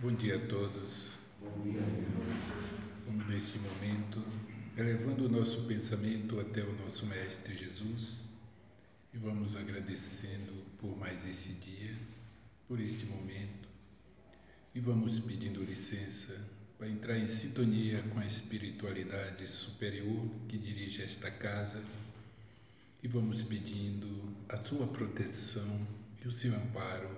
Bom dia a todos. Vamos neste momento, elevando o nosso pensamento até o nosso Mestre Jesus e vamos agradecendo por mais esse dia, por este momento e vamos pedindo licença para entrar em sintonia com a espiritualidade superior que dirige esta casa e vamos pedindo a sua proteção e o seu amparo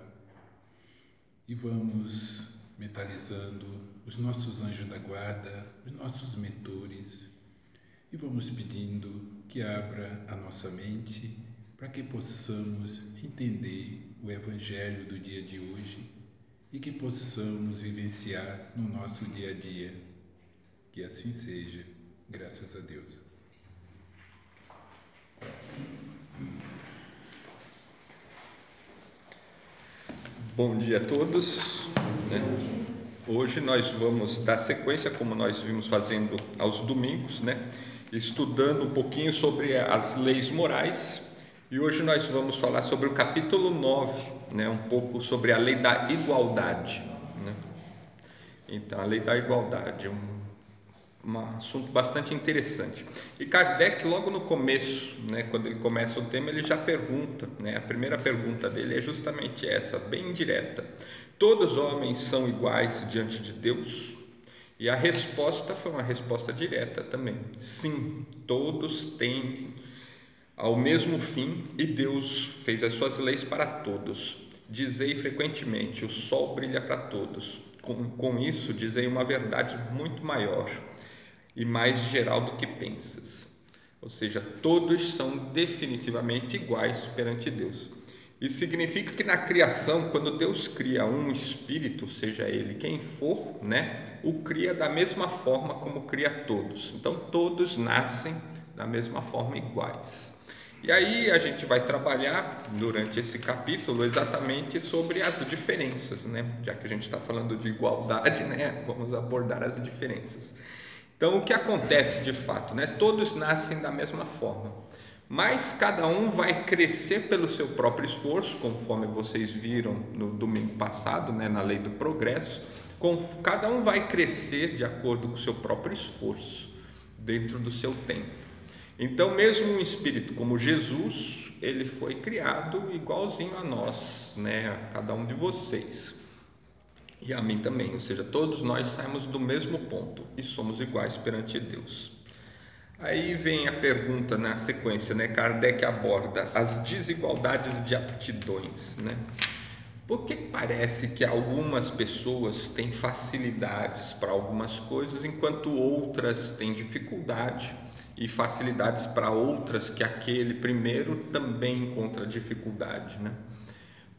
e vamos mentalizando os nossos anjos da guarda, os nossos mentores, e vamos pedindo que abra a nossa mente para que possamos entender o Evangelho do dia de hoje e que possamos vivenciar no nosso dia a dia. Que assim seja, graças a Deus. Bom dia a todos. Hoje nós vamos dar sequência, como nós vimos fazendo aos domingos, estudando um pouquinho sobre as leis morais. E hoje nós vamos falar sobre o capítulo 9, um pouco sobre a lei da igualdade. Então, a lei da igualdade é um assunto bastante interessante. E Kardec, logo no começo, quando ele começa o tema, ele já pergunta, a primeira pergunta dele é justamente essa, bem direta: todos os homens são iguais diante de Deus? E a resposta foi uma resposta direta também: sim, todos tendem ao mesmo fim e Deus fez as suas leis para todos. Dizei frequentemente: o sol brilha para todos. Com isso, dizei uma verdade muito maior e mais geral do que pensas. Ou seja, todos são definitivamente iguais perante Deus. Isso significa que na criação, quando Deus cria um espírito, seja ele quem for, o cria da mesma forma como cria todos. Então, todos nascem da mesma forma iguais. E aí a gente vai trabalhar durante esse capítulo exatamente sobre as diferenças, já que a gente está falando de igualdade, vamos abordar as diferenças. Então, o que acontece de fato? Todos nascem da mesma forma, mas cada um vai crescer pelo seu próprio esforço, conforme vocês viram no domingo passado, na lei do progresso. Cada um vai crescer de acordo com o seu próprio esforço, dentro do seu tempo. Então, mesmo um espírito como Jesus, ele foi criado igualzinho a nós, a cada um de vocês. E a mim também, ou seja, todos nós saímos do mesmo ponto e somos iguais perante Deus. Aí vem a pergunta na sequência, Kardec aborda as desigualdades de aptidões, Por que parece que algumas pessoas têm facilidades para algumas coisas, enquanto outras têm dificuldade, e facilidades para outras que aquele primeiro também encontra dificuldade,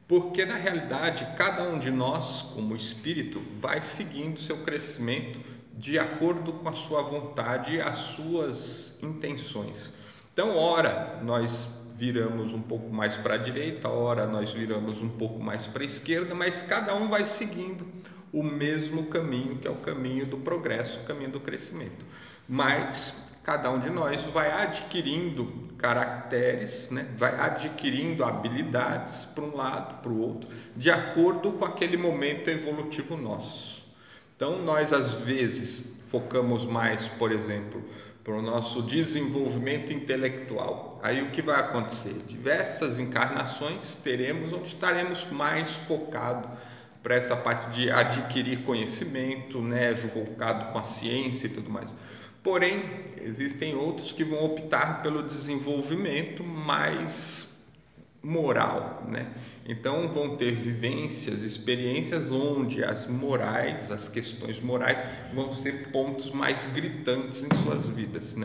Porque na realidade cada um de nós, como espírito, vai seguindo seu crescimento de acordo com a sua vontade e as suas intenções. Então, ora nós viramos um pouco mais para a direita, ora nós viramos um pouco mais para a esquerda, mas cada um vai seguindo o mesmo caminho, que é o caminho do progresso, o caminho do crescimento. Mas cada um de nós vai adquirindo caracteres, vai adquirindo habilidades para um lado, para o outro, de acordo com aquele momento evolutivo nosso. Então, nós às vezes focamos mais, por exemplo, para o nosso desenvolvimento intelectual. Aí o que vai acontecer? Diversas encarnações teremos onde estaremos mais focados para essa parte de adquirir conhecimento, focado com a ciência e tudo mais. Porém, existem outros que vão optar pelo desenvolvimento mais moral, Então, vão ter vivências, experiências onde as morais, as questões morais, vão ser pontos mais gritantes em suas vidas,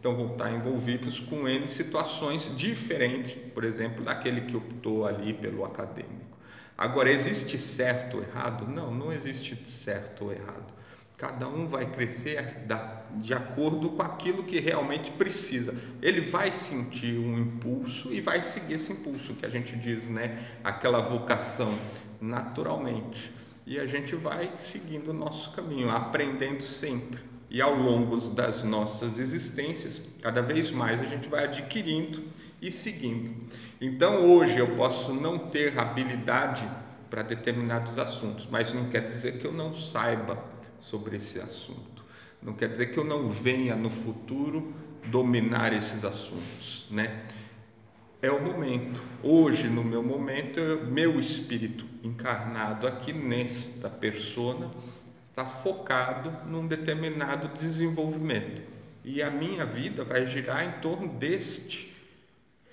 Então, vão estar envolvidos com N situações diferentes, por exemplo, daquele que optou ali pelo acadêmico. Agora, existe certo ou errado? Não, não existe certo ou errado. Cada um vai crescer de acordo com aquilo que realmente precisa. Ele vai sentir um impulso e vai seguir esse impulso, que a gente diz, aquela vocação naturalmente. E a gente vai seguindo o nosso caminho, aprendendo sempre. E ao longo das nossas existências, cada vez mais a gente vai adquirindo e seguindo. Então, hoje eu posso não ter habilidade para determinados assuntos, mas não quer dizer que eu não saiba sobre esse assunto. Não quer dizer que eu não venha no futuro dominar esses assuntos, né? É o momento. Hoje, no meu momento, meu espírito encarnado aqui nesta persona está focado num determinado desenvolvimento. E a minha vida vai girar em torno deste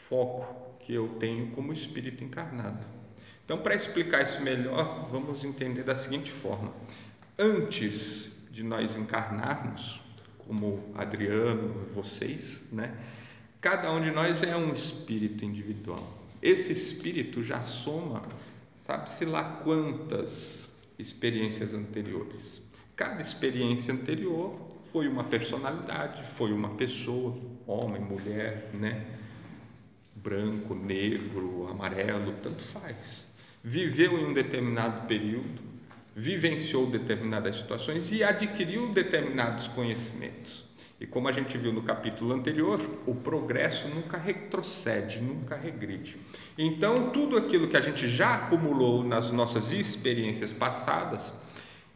foco que eu tenho como espírito encarnado. Então, para explicar isso melhor, vamos entender da seguinte forma. Antes de nós encarnarmos, como Adriano, vocês, né? Cada um de nós é um espírito individual. Esse espírito já soma, sabe-se lá quantas experiências anteriores. Cada experiência anterior foi uma personalidade, foi uma pessoa, homem, mulher, né? Branco, negro, amarelo, tanto faz. Viveu em um determinado período, vivenciou determinadas situações e adquiriu determinados conhecimentos. E como a gente viu no capítulo anterior, o progresso nunca retrocede, nunca regride. Então, tudo aquilo que a gente já acumulou nas nossas experiências passadas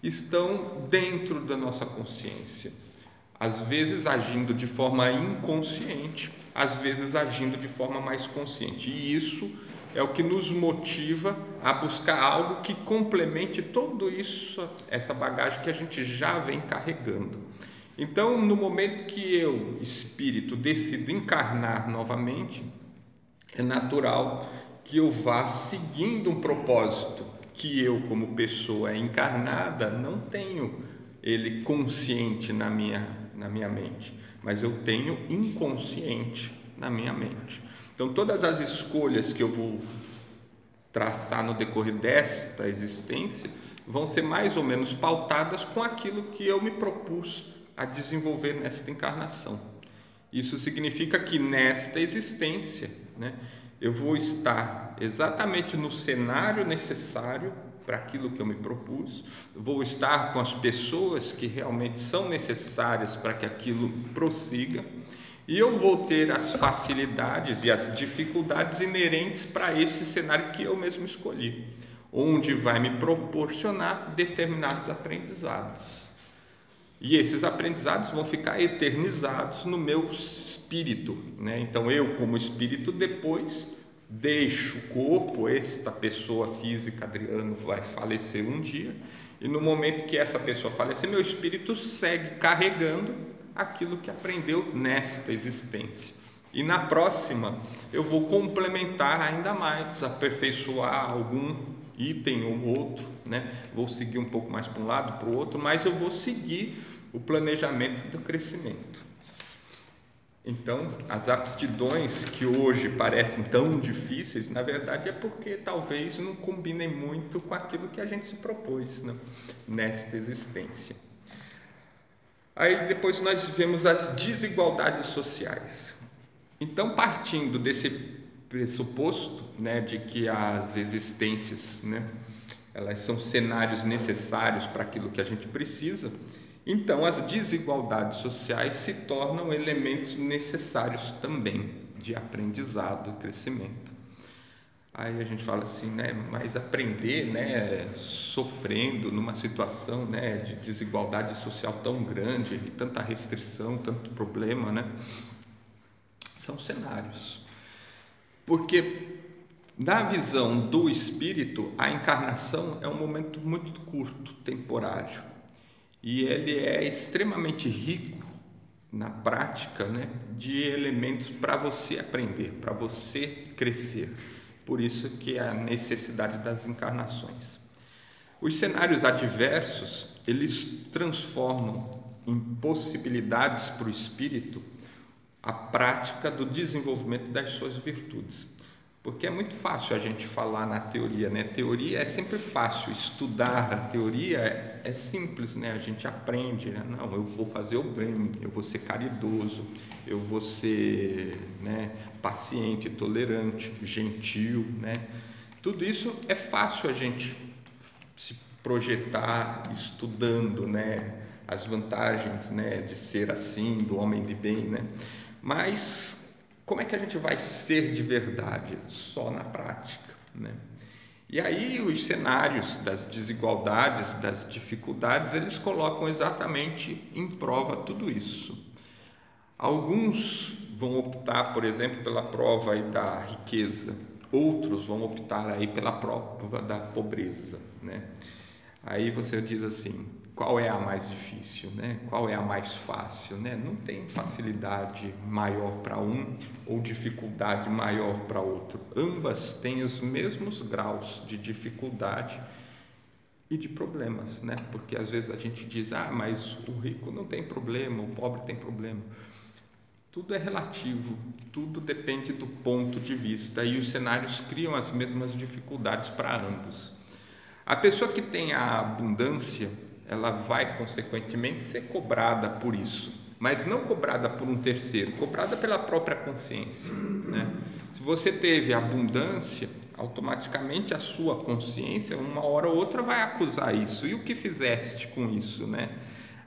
estão dentro da nossa consciência. Às vezes agindo de forma inconsciente, às vezes agindo de forma mais consciente. E isso é o que nos motiva a buscar algo que complemente tudo isso, essa bagagem que a gente já vem carregando. Então, no momento que eu, espírito, decido encarnar novamente, é natural que eu vá seguindo um propósito que eu, como pessoa encarnada, não tenho ele consciente na minha mente, mas eu tenho inconsciente na minha mente. Então, todas as escolhas que eu vou traçar no decorrer desta existência vão ser mais ou menos pautadas com aquilo que eu me propus a desenvolver nesta encarnação. Isso significa que nesta existência, né, eu vou estar exatamente no cenário necessário para aquilo que eu me propus, vou estar com as pessoas que realmente são necessárias para que aquilo prossiga, e eu vou ter as facilidades e as dificuldades inerentes para esse cenário que eu mesmo escolhi, onde vai me proporcionar determinados aprendizados. E esses aprendizados vão ficar eternizados no meu espírito, né? Então eu, como espírito, depois deixo o corpo, esta pessoa física, Adriano, vai falecer um dia, e no momento que essa pessoa falecer, meu espírito segue carregando aquilo que aprendeu nesta existência. E na próxima eu vou complementar ainda mais, aperfeiçoar algum item ou outro, né? Vou seguir um pouco mais para um lado, para o outro, mas eu vou seguir o planejamento do crescimento. Então, as aptidões que hoje parecem tão difíceis, na verdade é porque talvez não combinem muito com aquilo que a gente se propôs, né, nesta existência. Aí depois nós vemos as desigualdades sociais. Então, partindo desse pressuposto, né, de que as existências, né, elas são cenários necessários para aquilo que a gente precisa, então as desigualdades sociais se tornam elementos necessários também de aprendizado e crescimento. Aí a gente fala assim, né, mas aprender, né, sofrendo numa situação, né, de desigualdade social tão grande, e tanta restrição, tanto problema, né, são cenários. Porque na visão do espírito, a encarnação é um momento muito curto, temporário. E ele é extremamente rico na prática, né, de elementos para você aprender, para você crescer. Por isso que é a necessidade das encarnações. Os cenários adversos, eles transformam em possibilidades para o espírito a prática do desenvolvimento das suas virtudes. Porque é muito fácil a gente falar na teoria, né? Teoria é sempre fácil, estudar a teoria é simples, né? A gente aprende, né? Não, eu vou fazer o bem, eu vou ser caridoso, eu vou ser, né, paciente, tolerante, gentil, né? Tudo isso é fácil a gente se projetar estudando, né, as vantagens, né, de ser assim, do homem de bem, né? Mas como é que a gente vai ser de verdade? Só na prática, né? E aí os cenários das desigualdades, das dificuldades, eles colocam exatamente em prova tudo isso. Alguns vão optar, por exemplo, pela prova aí da riqueza, outros vão optar aí pela prova da pobreza, né? Aí você diz assim, qual é a mais difícil, né? Qual é a mais fácil, né? Não tem facilidade maior para um ou dificuldade maior para outro. Ambas têm os mesmos graus de dificuldade e de problemas, né? Porque às vezes a gente diz, mas o rico não tem problema, o pobre tem problema. Tudo é relativo, tudo depende do ponto de vista e os cenários criam as mesmas dificuldades para ambos. A pessoa que tem a abundância, ela vai consequentemente ser cobrada por isso, mas não cobrada por um terceiro, cobrada pela própria consciência, né? Se você teve abundância, automaticamente a sua consciência, uma hora ou outra, vai acusar isso. E o que fizeste com isso, né?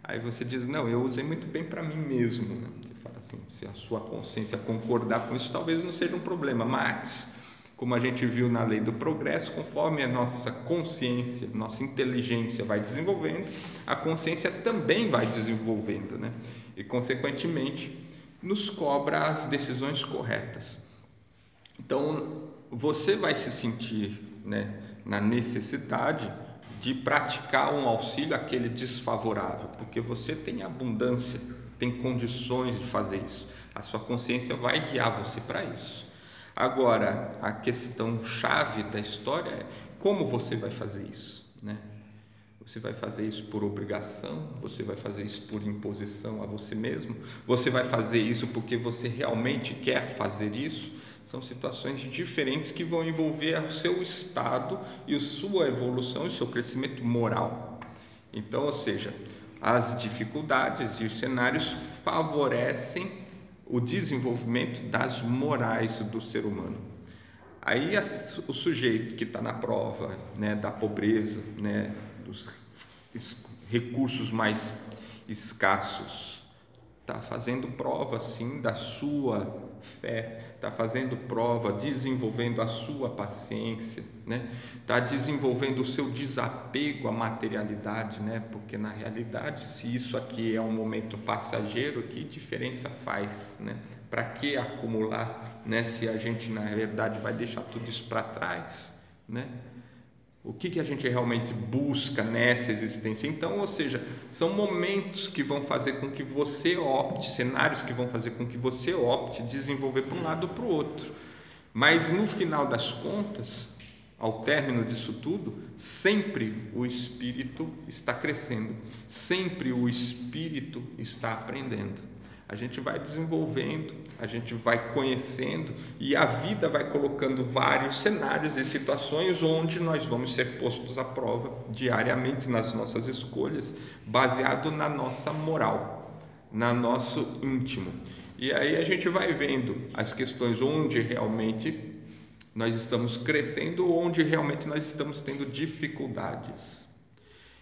Aí você diz, não, eu usei muito bem para mim mesmo, né? Você fala assim, se a sua consciência concordar com isso, talvez não seja um problema, mas como a gente viu na lei do progresso, conforme a nossa consciência, nossa inteligência vai desenvolvendo, a consciência também vai desenvolvendo, né? E, consequentemente, nos cobra as decisões corretas. Então, você vai se sentir, né, na necessidade de praticar um auxílio àquele desfavorável, porque você tem abundância, tem condições de fazer isso. A sua consciência vai guiar você para isso. Agora, a questão chave da história é como você vai fazer isso, né? Você vai fazer isso por obrigação? Você vai fazer isso por imposição a você mesmo? Você vai fazer isso porque você realmente quer fazer isso? São situações diferentes que vão envolver o seu estado e a sua evolução e o seu crescimento moral. Então, ou seja, as dificuldades e os cenários favorecem o desenvolvimento das morais do ser humano. Aí o sujeito que está na prova, né, da pobreza, né, dos recursos mais escassos, está fazendo prova sim da sua fé, está fazendo prova, desenvolvendo a sua paciência, né? Está desenvolvendo o seu desapego à materialidade, né? Porque na realidade, se isso aqui é um momento passageiro, que diferença faz, né? Para que acumular, né? Se a gente na verdade vai deixar tudo isso para trás, né? O que a gente realmente busca nessa existência? Então, ou seja, são momentos que vão fazer com que você opte, cenários que vão fazer com que você opte desenvolver para um lado ou para o outro. Mas no final das contas, ao término disso tudo, sempre o espírito está crescendo, sempre o espírito está aprendendo. A gente vai desenvolvendo, a gente vai conhecendo e a vida vai colocando vários cenários e situações onde nós vamos ser postos à prova diariamente nas nossas escolhas, baseado na nossa moral, no nosso íntimo. E aí a gente vai vendo as questões onde realmente nós estamos crescendo ou onde realmente nós estamos tendo dificuldades.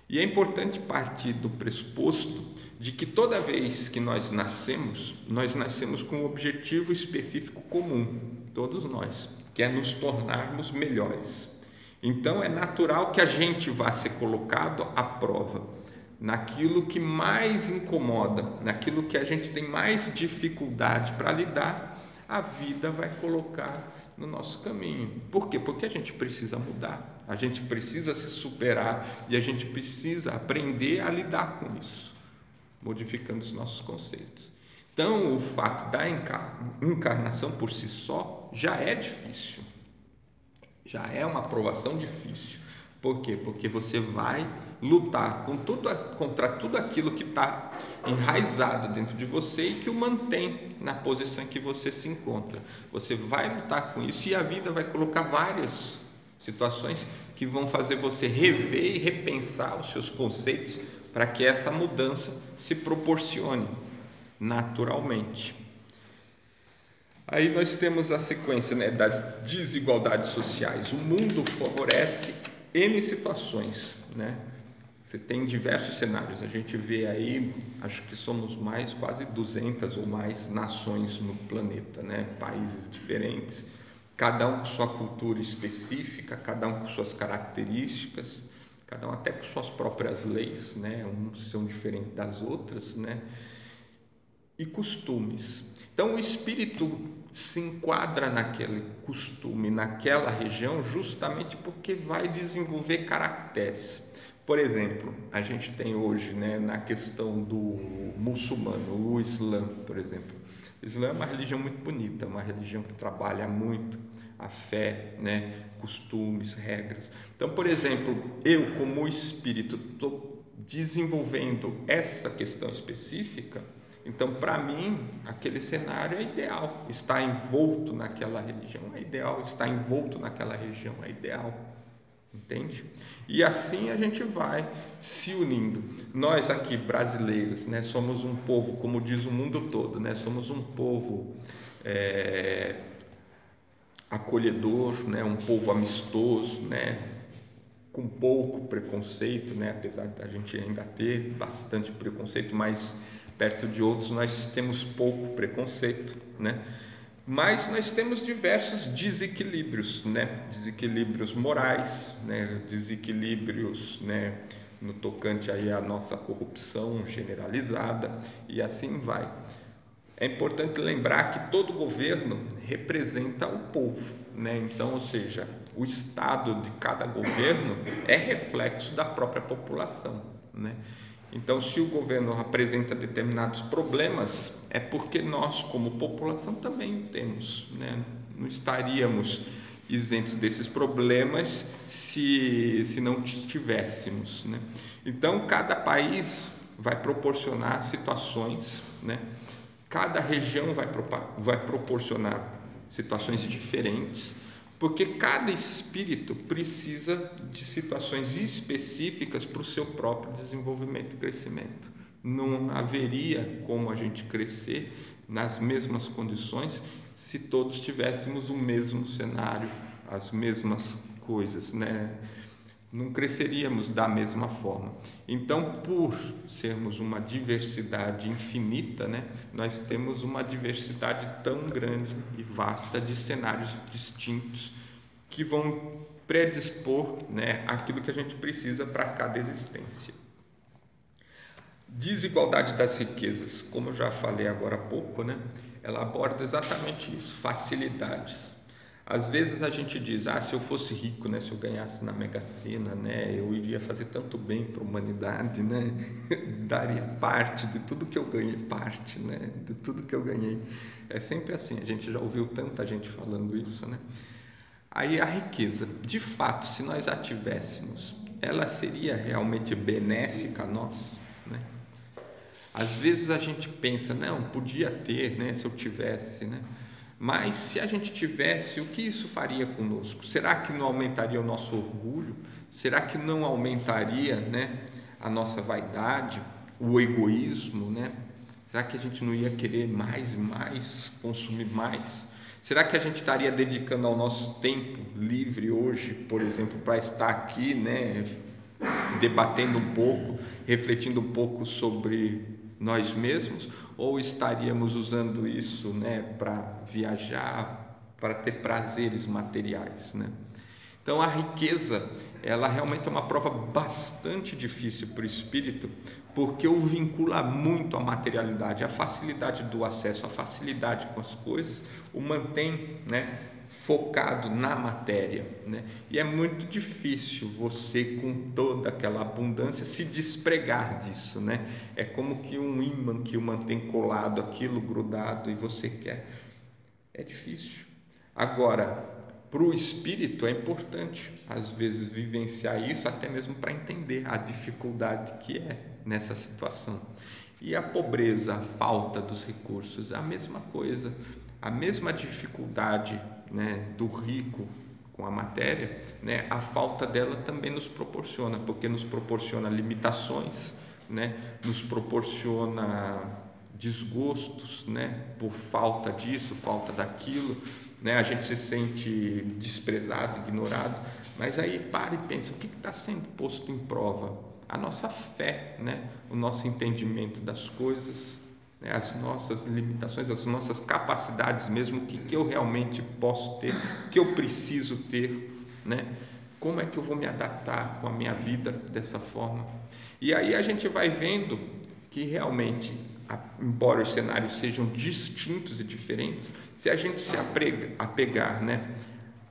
E é importante partir do pressuposto de que toda vez que nós nascemos com um objetivo específico comum, todos nós, que é nos tornarmos melhores. Então é natural que a gente vá ser colocado à prova, naquilo que mais incomoda, naquilo que a gente tem mais dificuldade para lidar, a vida vai colocar no nosso caminho. Por quê? Porque a gente precisa mudar, a gente precisa se superar e a gente precisa aprender a lidar com isso, modificando os nossos conceitos. Então, o fato da encarnação por si só já é difícil, já é uma provação difícil. Por quê? Porque você vai lutar contra tudo aquilo que está enraizado dentro de você e que o mantém na posição em que você se encontra. Você vai lutar com isso e a vida vai colocar várias situações que vão fazer você rever e repensar os seus conceitos para que essa mudança se proporcione naturalmente. Aí nós temos a sequência, né, das desigualdades sociais. O mundo favorece N situações, né? Você tem diversos cenários. A gente vê aí, acho que somos mais, quase 200 ou mais nações no planeta, né? Países diferentes, cada um com sua cultura específica, cada um com suas características, cada um até com suas próprias leis, né? Uns são diferentes das outras, né? E costumes. Então o espírito se enquadra naquele costume, naquela região, justamente porque vai desenvolver caracteres. Por exemplo, a gente tem hoje, né, na questão do muçulmano, o Islã, por exemplo. O Islã é uma religião muito bonita, uma religião que trabalha muito a fé, né, costumes, regras. Então, por exemplo, eu como espírito estou desenvolvendo essa questão específica. Então, para mim, aquele cenário é ideal, estar envolto naquela religião é ideal, estar envolto naquela região é ideal, entende? E assim a gente vai se unindo. Nós aqui, brasileiros, né, somos um povo, como diz o mundo todo, né, somos um povo acolhedor, né, um povo amistoso, né, com pouco preconceito, né, apesar da gente ainda ter bastante preconceito, mas perto de outros nós temos pouco preconceito, né? Mas nós temos diversos desequilíbrios, né? Desequilíbrios morais, né? Desequilíbrios, né, no tocante aí à nossa corrupção generalizada e assim vai. É importante lembrar que todo governo representa o povo, né? Então, ou seja, o estado de cada governo é reflexo da própria população, né? Então, se o governo apresenta determinados problemas, é porque nós, como população, também temos, né? Não estaríamos isentos desses problemas se não tivéssemos, né? Então, cada país vai proporcionar situações, né? Cada região vai proporcionar situações diferentes, porque cada espírito precisa de situações específicas para o seu próprio desenvolvimento e crescimento. Não haveria como a gente crescer nas mesmas condições se todos tivéssemos o mesmo cenário, as mesmas coisas, né? Não cresceríamos da mesma forma. Então, por sermos uma diversidade infinita, né, nós temos uma diversidade tão grande e vasta de cenários distintos que vão predispor, né, aquilo que a gente precisa para cada existência. Desigualdade das riquezas, como eu já falei agora há pouco, né, ela aborda exatamente isso, facilidades. Às vezes a gente diz, se eu fosse rico, né, se eu ganhasse na Mega Sena, né, eu iria fazer tanto bem para a humanidade, né, daria parte de tudo que eu ganhei, parte, né, de tudo que eu ganhei. É sempre assim, a gente já ouviu tanta gente falando isso, né. Aí a riqueza, de fato, se nós a tivéssemos, ela seria realmente benéfica a nós, né? Às vezes a gente pensa, não, podia ter, né, se eu tivesse, né? Mas se a gente tivesse, o que isso faria conosco? Será que não aumentaria o nosso orgulho? Será que não aumentaria, né, a nossa vaidade, o egoísmo, né? Será que a gente não ia querer mais e mais, consumir mais? Será que a gente estaria dedicando ao nosso tempo livre hoje, por exemplo, para estar aqui, né, debatendo um pouco, refletindo um pouco sobre nós mesmos, ou estaríamos usando isso, né, para viajar, para ter prazeres materiais, né? Então a riqueza, ela realmente é uma prova bastante difícil para o espírito, porque o vincula muito à materialidade, a facilidade do acesso, a facilidade com as coisas, o mantém, né, focado na matéria, né? E é muito difícil você, com toda aquela abundância, se despregar disso, né? É como que um ímã que o mantém colado, aquilo grudado, e você quer. É difícil. Agora, para o espírito é importante, às vezes, vivenciar isso, até mesmo para entender a dificuldade que é nessa situação. E a pobreza, a falta dos recursos, a mesma coisa, a mesma dificuldade, né, do rico com a matéria, né, a falta dela também nos proporciona, porque nos proporciona limitações, né, nos proporciona desgostos, né, por falta disso, falta daquilo, né, a gente se sente desprezado, ignorado, mas aí para e pensa, o que está sendo posto em prova? A nossa fé, né, o nosso entendimento das coisas, né? As nossas limitações, as nossas capacidades mesmo, o que eu realmente posso ter, o que eu preciso ter, né? Como é que eu vou me adaptar com a minha vida dessa forma? E aí a gente vai vendo que realmente, embora os cenários sejam distintos e diferentes, se a gente se apegar, né,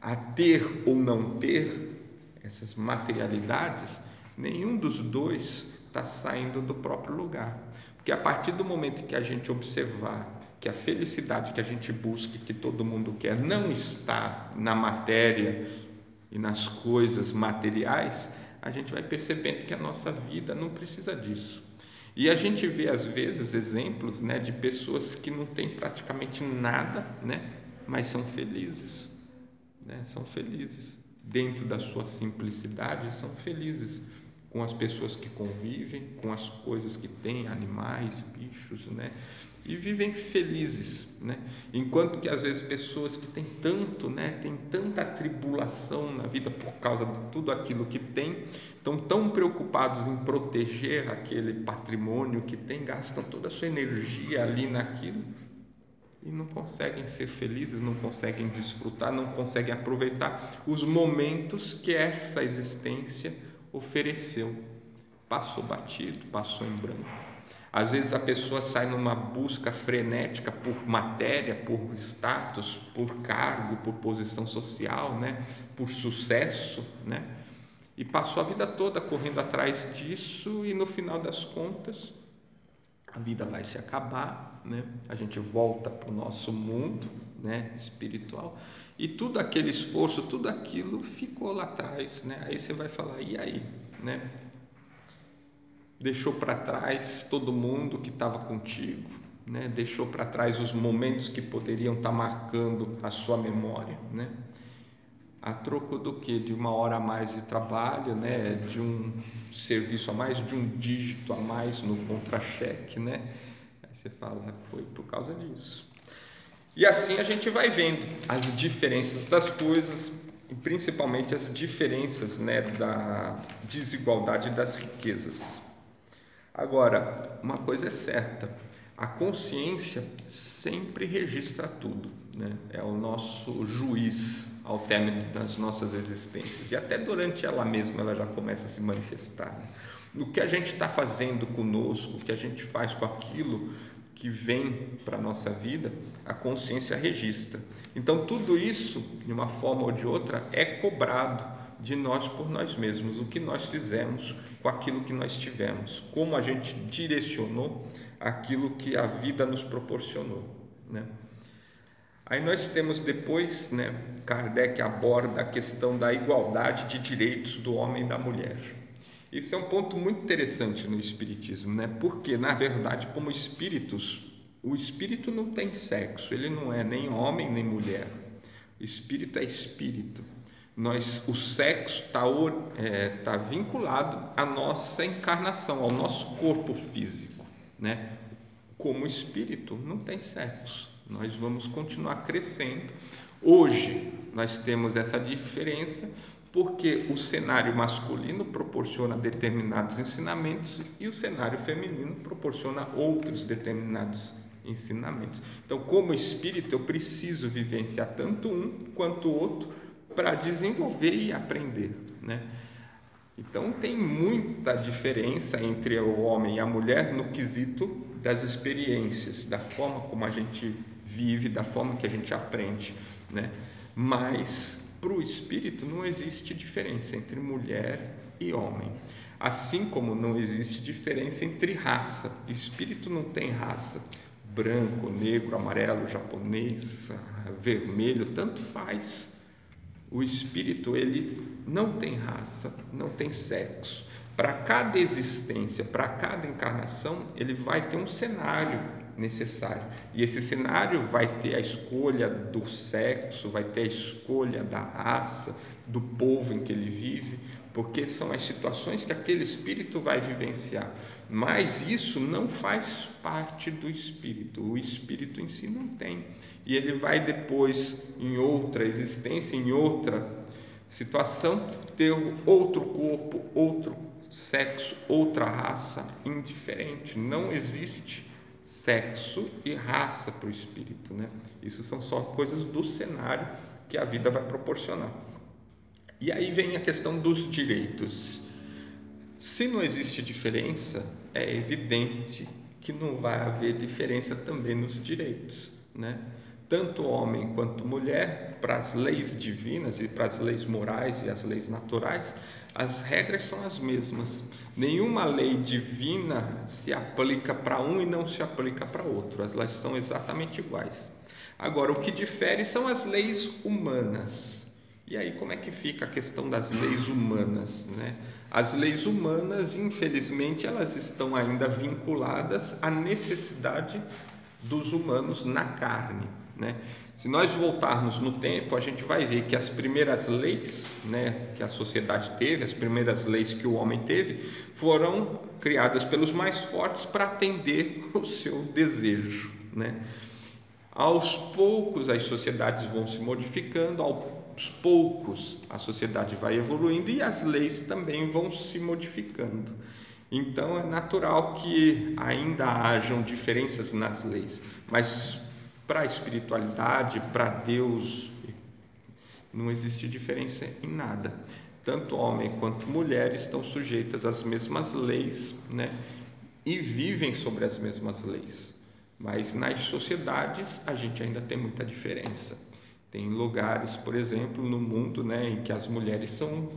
a ter ou não ter essas materialidades, nenhum dos dois está saindo do próprio lugar. Porque a partir do momento que a gente observar que a felicidade que a gente busca, que todo mundo quer, não está na matéria e nas coisas materiais, a gente vai percebendo que a nossa vida não precisa disso. E a gente vê às vezes exemplos, né, de pessoas que não têm praticamente nada, né, mas são felizes, né, são felizes dentro da sua simplicidade, são felizes com as pessoas que convivem, com as coisas que têm, animais, bichos, né, e vivem felizes, né? Enquanto que às vezes pessoas que têm tanto, né, têm tanta tribulação na vida por causa de tudo aquilo que têm, estão tão preocupados em proteger aquele patrimônio que têm, gastam toda a sua energia ali naquilo e não conseguem ser felizes, não conseguem desfrutar, não conseguem aproveitar os momentos que essa existência ofereceu. Passou batido, passou em branco. Às vezes a pessoa sai numa busca frenética por matéria, por status, por cargo, por posição social, né? Por sucesso, né? E passou a vida toda correndo atrás disso e no final das contas a vida vai se acabar, né? A gente volta para o nosso mundo, né, espiritual, e tudo aquele esforço, tudo aquilo ficou lá atrás, né? Aí você vai falar, e aí, né? Deixou para trás todo mundo que estava contigo, né? Deixou para trás os momentos que poderiam estar marcando a sua memória, né? A troco do que? De uma hora a mais de trabalho, né? De um serviço a mais, de um dígito a mais no contra-cheque, né? Aí você fala, foi por causa disso. E assim a gente vai vendo as diferenças das coisas, e principalmente as diferenças, né, da desigualdade das riquezas. Agora, uma coisa é certa, a consciência sempre registra tudo, né? É o nosso juiz ao término das nossas existências, e até durante ela mesma ela já começa a se manifestar, né? O que a gente está fazendo conosco, o que a gente faz com aquilo que vem para a nossa vida, a consciência registra. Então tudo isso, de uma forma ou de outra, é cobrado de nós por nós mesmos, o que nós fizemos com aquilo que nós tivemos, como a gente direcionou aquilo que a vida nos proporcionou, né? Aí nós temos depois, né, Kardec aborda a questão da igualdade de direitos do homem e da mulher. Isso é um ponto muito interessante no Espiritismo, né? Porque, na verdade, como espíritos, o espírito não tem sexo, ele não é nem homem nem mulher. O espírito é espírito. O sexo está vinculado à nossa encarnação, ao nosso corpo físico, né? Como espírito não tem sexo, nós vamos continuar crescendo. Hoje nós temos essa diferença porque o cenário masculino proporciona determinados ensinamentos e o cenário feminino proporciona outros determinados ensinamentos. Então, como espírito, eu preciso vivenciar tanto um quanto o outro para desenvolver e aprender, né? Então tem muita diferença entre o homem e a mulher no quesito das experiências, da forma como a gente vive, da forma que a gente aprende, né? Mas para o espírito não existe diferença entre mulher e homem, assim como não existe diferença entre raça. O espírito não tem raça, branco, negro, amarelo, japonês, vermelho, tanto faz. O espírito, ele não tem raça, não tem sexo. Para cada existência, para cada encarnação, ele vai ter um cenário necessário. E esse cenário vai ter a escolha do sexo, vai ter a escolha da raça, do povo em que ele vive, porque são as situações que aquele espírito vai vivenciar. Mas isso não faz parte do espírito. O espírito em si não tem. E ele vai depois, em outra existência, em outra situação, ter outro corpo, outro sexo, outra raça, indiferente. Não existe sexo e raça para o espírito, né? Isso são só coisas do cenário que a vida vai proporcionar. E aí vem a questão dos direitos. Se não existe diferença, é evidente que não vai haver diferença também nos direitos, né? Tanto homem quanto mulher, para as leis divinas e para as leis morais e as leis naturais, as regras são as mesmas. Nenhuma lei divina se aplica para um e não se aplica para outro. As leis são exatamente iguais. Agora, o que difere são as leis humanas. E aí, como é que fica a questão das leis humanas, né? As leis humanas, infelizmente, elas estão ainda vinculadas à necessidade dos humanos na carne, né? Se nós voltarmos no tempo, a gente vai ver que as primeiras leis, né, que a sociedade teve, as primeiras leis que o homem teve, foram criadas pelos mais fortes para atender o seu desejo, né? Aos poucos as sociedades vão se modificando, aos poucos a sociedade vai evoluindo e as leis também vão se modificando. Então é natural que ainda hajam diferenças nas leis, mas para a espiritualidade, para Deus, não existe diferença em nada. Tanto homem quanto mulher estão sujeitas às mesmas leis, né? E vivem sobre as mesmas leis. Mas nas sociedades a gente ainda tem muita diferença. Tem lugares, por exemplo, no mundo, né, em que as mulheres são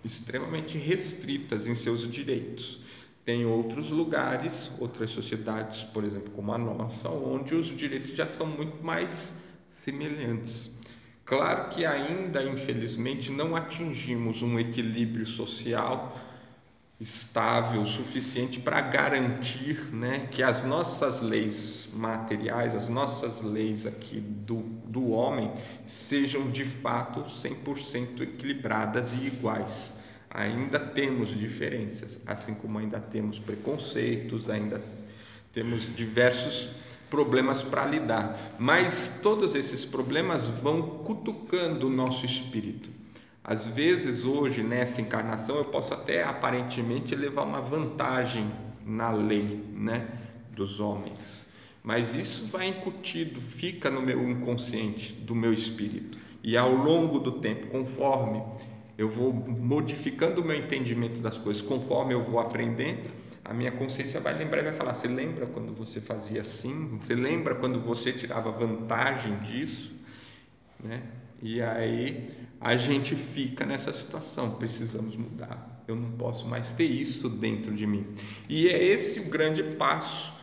extremamente restritas em seus direitos. Tem outros lugares, outras sociedades, por exemplo, como a nossa, onde os direitos já são muito mais semelhantes. Claro que ainda, infelizmente, não atingimos um equilíbrio social estável, suficiente para garantir, né, que as nossas leis materiais, as nossas leis aqui do homem, sejam de fato 100% equilibradas e iguais. Ainda temos diferenças, assim como ainda temos preconceitos, ainda temos diversos problemas para lidar, mas todos esses problemas vão cutucando o nosso espírito. Às vezes hoje, nessa encarnação, eu posso até aparentemente levar uma vantagem na lei, né, dos homens, mas isso vai incutido, fica no meu inconsciente, do meu espírito, e ao longo do tempo, conforme eu vou modificando o meu entendimento das coisas, conforme eu vou aprendendo, a minha consciência vai lembrar e vai falar: você lembra quando você fazia assim? Você lembra quando você tirava vantagem disso? Né? E aí a gente fica nessa situação, precisamos mudar, eu não posso mais ter isso dentro de mim. E é esse o grande passo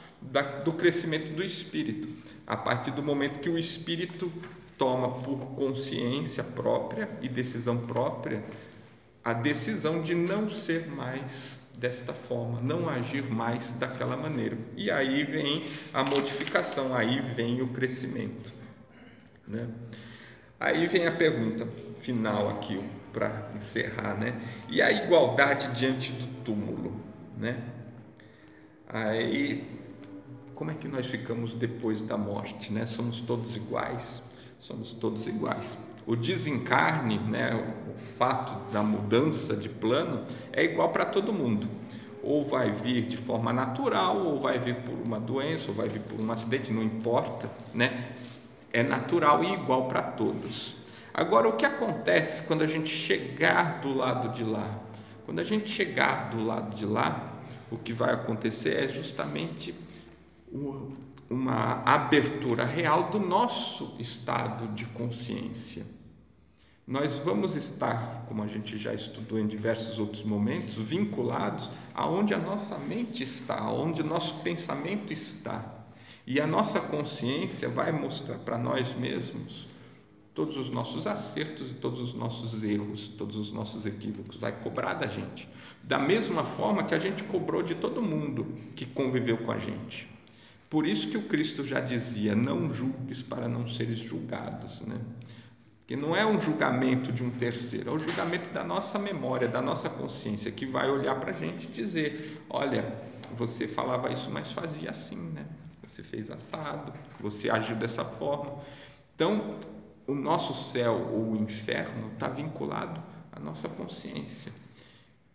do crescimento do espírito. A partir do momento que o espírito toma por consciência própria e decisão própria a decisão de não ser mais desta forma, não agir mais daquela maneira. E aí vem a modificação, aí vem o crescimento, né? Aí vem a pergunta final aqui para encerrar, né? E a igualdade diante do túmulo, né? Aí, como é que nós ficamos depois da morte, né? Somos todos iguais? Somos todos iguais. O desencarne, né, o fato da mudança de plano é igual para todo mundo. Ou vai vir de forma natural, ou vai vir por uma doença, ou vai vir por um acidente, não importa, né? É natural e igual para todos. Agora, o que acontece quando a gente chegar do lado de lá? Quando a gente chegar do lado de lá, o que vai acontecer é justamente uma abertura real do nosso estado de consciência. Nós vamos estar, como a gente já estudou em diversos outros momentos, vinculados aonde a nossa mente está, aonde o nosso pensamento está. E a nossa consciência vai mostrar para nós mesmos todos os nossos acertos e todos os nossos erros, todos os nossos equívocos, vai cobrar da gente. Da mesma forma que a gente cobrou de todo mundo que conviveu com a gente. Por isso que o Cristo já dizia: não julgues para não seres julgados, né? Que não é um julgamento de um terceiro, é o julgamento da nossa memória, da nossa consciência, que vai olhar para a gente e dizer: olha, você falava isso, mas fazia assim, né? Você fez assado, você agiu dessa forma. Então, o nosso céu ou o inferno está vinculado à nossa consciência.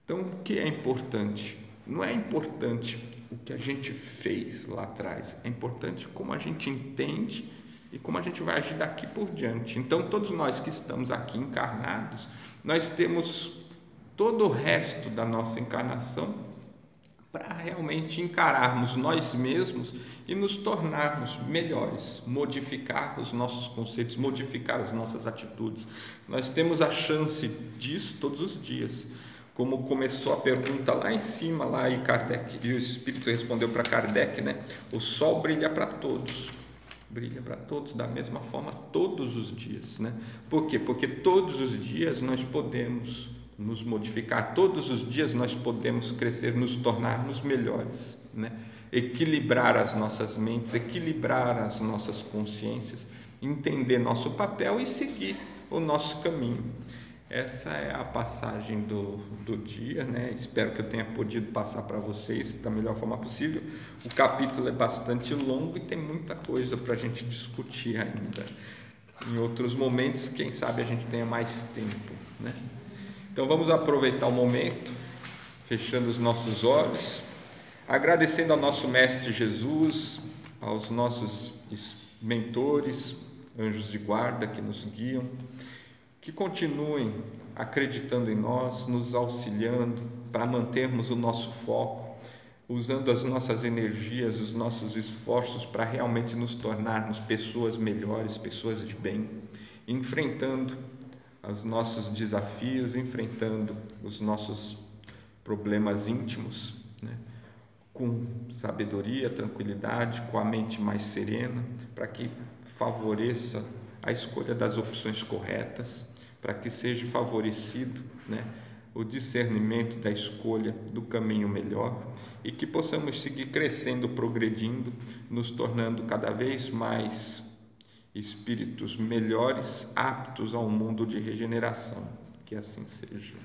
Então, o que é importante? Não é importante o que a gente fez lá atrás, é importante como a gente entende e como a gente vai agir daqui por diante. Então, todos nós que estamos aqui encarnados, nós temos todo o resto da nossa encarnação para realmente encararmos nós mesmos e nos tornarmos melhores, modificar os nossos conceitos, modificar as nossas atitudes. Nós temos a chance disso todos os dias. Como começou a pergunta lá em cima, lá e Kardec, e o Espírito respondeu para Kardec, né? O sol brilha para todos. Brilha para todos da mesma forma todos os dias, né? Por quê? Porque todos os dias nós podemos nos modificar, todos os dias nós podemos crescer, nos tornarmos melhores, né? Equilibrar as nossas mentes, equilibrar as nossas consciências, entender nosso papel e seguir o nosso caminho. Essa é a passagem do dia, né? Espero que eu tenha podido passar para vocês da melhor forma possível. O capítulo é bastante longo e tem muita coisa para a gente discutir ainda. Em outros momentos, quem sabe a gente tenha mais tempo, né? Então vamos aproveitar o momento, fechando os nossos olhos, agradecendo ao nosso Mestre Jesus, aos nossos mentores, anjos de guarda que nos guiam, que continuem acreditando em nós, nos auxiliando para mantermos o nosso foco, usando as nossas energias, os nossos esforços para realmente nos tornarmos pessoas melhores, pessoas de bem, enfrentando os nossos desafios, enfrentando os nossos problemas íntimos, né? Com sabedoria, tranquilidade, com a mente mais serena, para que favoreça a escolha das opções corretas, para que seja favorecido, né, o discernimento da escolha do caminho melhor e que possamos seguir crescendo, progredindo, nos tornando cada vez mais espíritos melhores, aptos ao mundo de regeneração. Que assim seja.